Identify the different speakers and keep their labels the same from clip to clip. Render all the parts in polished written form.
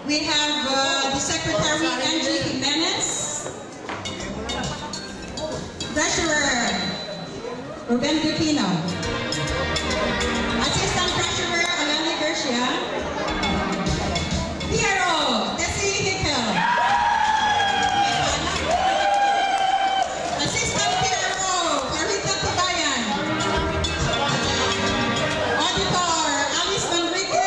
Speaker 1: We have the Secretary, Angie Jimenez. Treasurer, Ruben Dupino. Assistant Treasurer, Alani Garcia. Piero, Tessie Hickel. Assistant Piero, Clarita Tibayan. Auditor, Alice Manrique.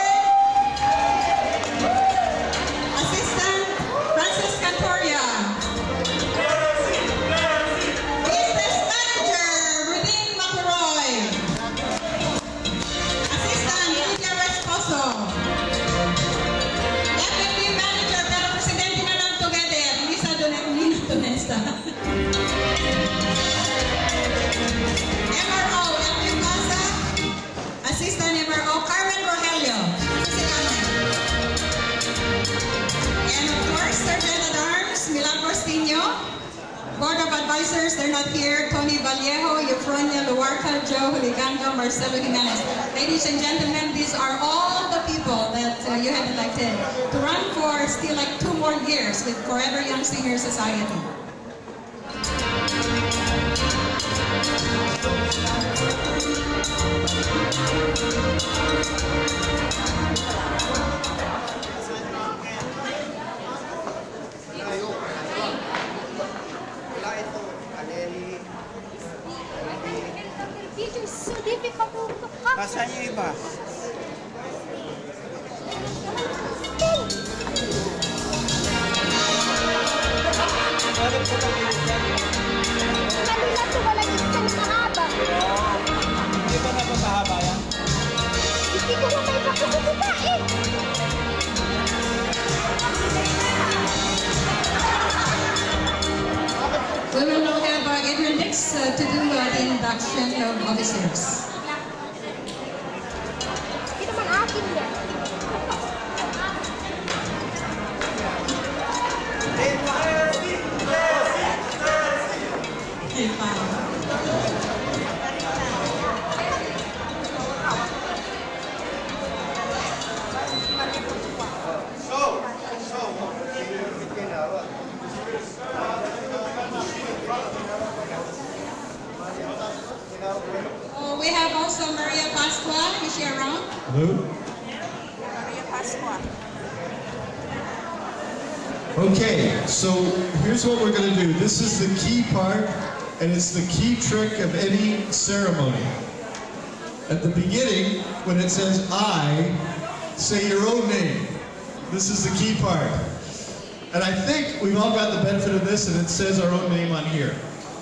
Speaker 1: Assistant, Francis Cantoria. Business Manager, Rudin Macaroy. Assistant, Lydia Resposo. Deputy Manager, pero Presidente na lang together, Lisa Donesta. MRO, Edwin Casa. Assistant MRO, Carmen Rogelio. And of course, Sergeant at Arms, Milagros Tino. Board of Advisors, they're not here. Tony Vallejo, Eufronia Luarca, Joe Huliganga, Marcelo Jimenez. Ladies and gentlemen, these are all the people that you have elected to run for still like 2 more years with Forever Young Senior Society.
Speaker 2: It's so difficult to hack.
Speaker 3: Nasaan yung iba?
Speaker 2: Kanina to walang isang mahaba.
Speaker 3: Hindi ba napapahaba yan?
Speaker 2: Hindi ko na may pakasukutain.
Speaker 1: We will now have Adrian Dix to do the induction of officers.
Speaker 2: Hindi naman akin yan. Oh, we have also Maria Pasqua. Is she around?
Speaker 4: Hello?
Speaker 2: Maria Pasqua.
Speaker 4: Okay, so here's what we're going to do. This is the key part, and it's the key trick of any ceremony. At the beginning, when it says I, say your own name. This is the key part. And I think we've all got the benefit of this, and it says our own name on here.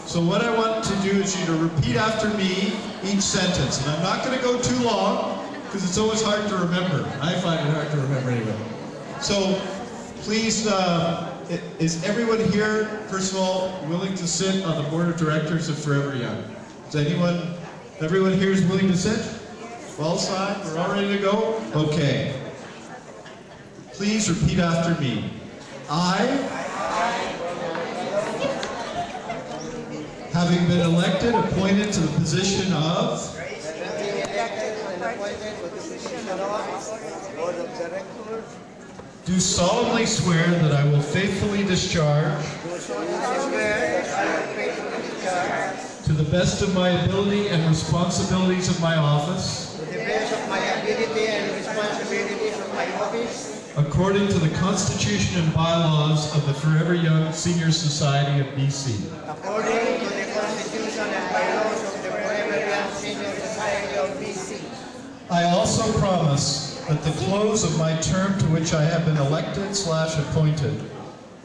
Speaker 4: So what I want to do is you to repeat after me each sentence. And I'm not going to go too long, because it's always hard to remember. I find it hard to remember anyway. So please, is everyone here, first of all, willing to sit on the board of directors of Forever Young? Is everyone here is willing to sit? Well side, we're all ready to go? Okay. Please repeat after me. I, having been elected, appointed to the position of do solemnly swear that I will faithfully discharge to the best of my ability and responsibilities of my office
Speaker 3: To the best of my ability and responsibilities of my office,
Speaker 4: according to the Constitution and bylaws of the Forever Young Senior Society of BC.
Speaker 3: according to the Constitution and bylaws of the Forever Young Senior Society of BC.
Speaker 4: I also promise at the close of my term to which I have been elected/appointed,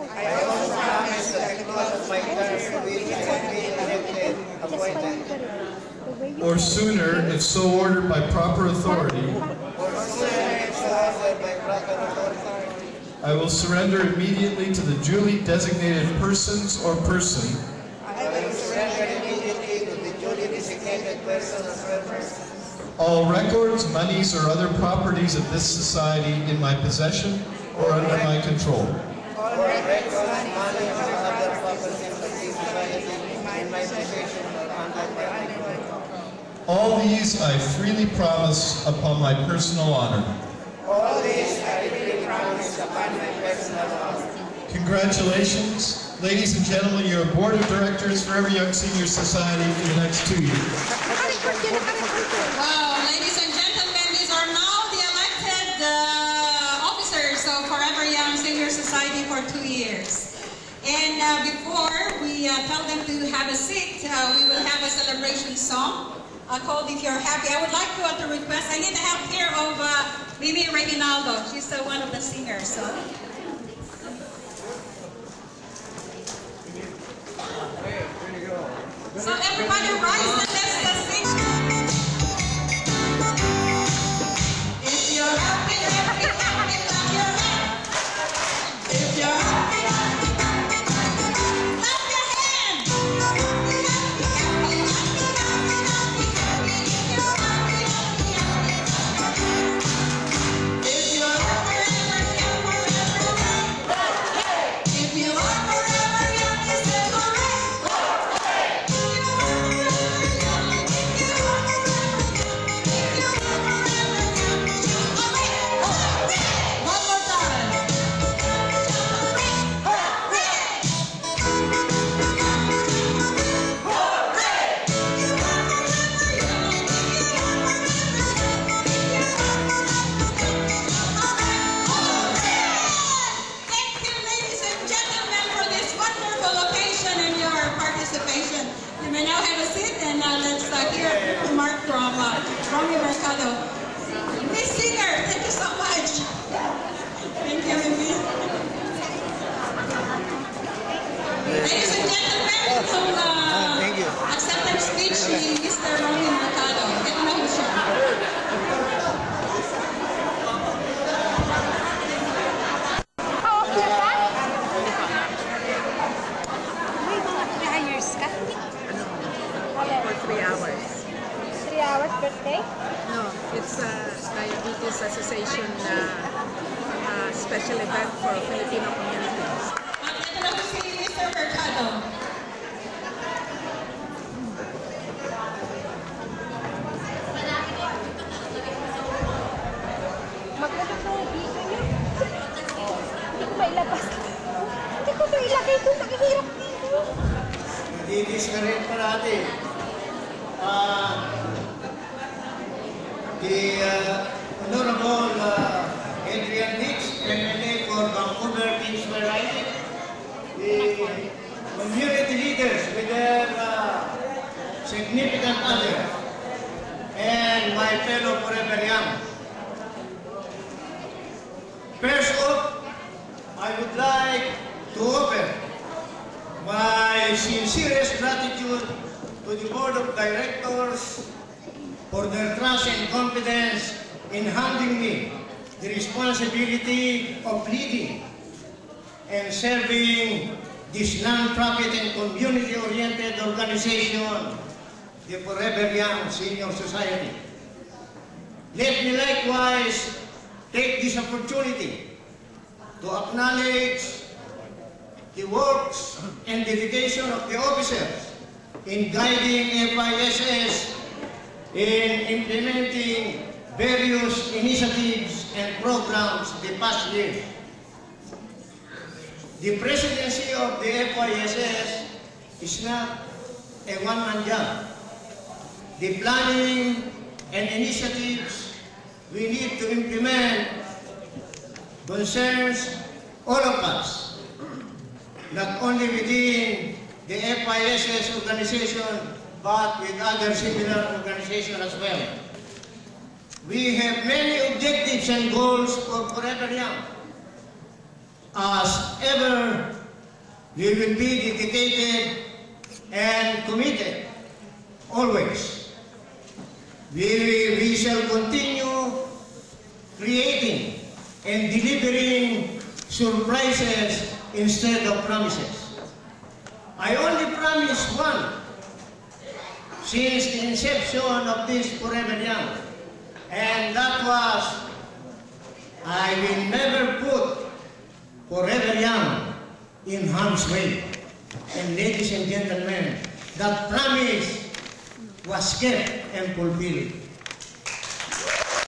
Speaker 3: I also promise that the close of my term to which I have been elected, appointed,
Speaker 4: or sooner, if so ordered by proper authority,
Speaker 3: or sooner if so ordered by proper authority,
Speaker 4: I will surrender immediately to the duly designated persons or person
Speaker 3: I will surrender immediately to the duly designated person or person
Speaker 4: all records, monies, or other properties of this society in my possession or under my control.
Speaker 3: all records, money, or other properties of this society in my possession or under my control.
Speaker 4: All these I freely promise upon my personal honor.
Speaker 3: All this I freely promise upon my personal honor.
Speaker 4: Congratulations. Ladies and gentlemen, you're a board of directors for Forever Young Senior Society for the next 2 years.
Speaker 1: Wow, ladies and gentlemen, these are now the elected officers of Forever Young Senior Society for 2 years. And before we tell them to have a seat, we will have a celebration song called If You're Happy. I would like to request, I need the help here of Mimi Reginaldo. She's one of the singers. So everybody rise and let's sing. If you're happy, happy, happy, clap your hands. If you're happy, happy, happy, clap your hands. Happy, happy, happy, happy, happy, happy, happy. If you're happy, happy, happy, clap your hands. If you're happy, happy, happy, if you are forever young, you say hooray. You may now have a seat, and let's hear a remark from Romeo Mercado. Miss Singer, thank you so much. Thank you, Mimi. Ladies and gentlemen, from acceptance speech ni Mr. Romeo Mercado. Ito na po siya.
Speaker 5: For 3 hours.
Speaker 2: 3 hours birthday?
Speaker 5: No, it's a Diabetes Association special event for Filipino communities.
Speaker 1: At ito na po si Mr. Mercado.
Speaker 2: Magkano sa video niyo? Hindi ko mailabas. Hindi ko ito ilagay doon. Nakihirap dito.
Speaker 3: Di-discourage pa natin. The Honorable Adrian Dix, MLA for Vancouver, Kingswell Riding, the community leaders with their significant others, and my fellow Forever Young. First off, I would like to offer my sincerest gratitude to the Board of Directors for their trust and confidence in handing me the responsibility of leading and serving this non-profit and community-oriented organization, the Forever Young Senior Society. Let me likewise take this opportunity to acknowledge the works and dedication of the officers in guiding FISS in implementing various initiatives and programs the past year. The presidency of the FISS is not a one-man job. The planning and initiatives we need to implement concerns all of us, not only within the FISS organization, but with other similar organizations as well. We have many objectives and goals for Forever Young. As ever, we will be dedicated and committed, always. We shall continue creating and delivering surprises instead of promises. I only promise one since the inception of this Forever Young, and that was, I will never put Forever Young in harm's way. And ladies and gentlemen, that promise was kept and fulfilled.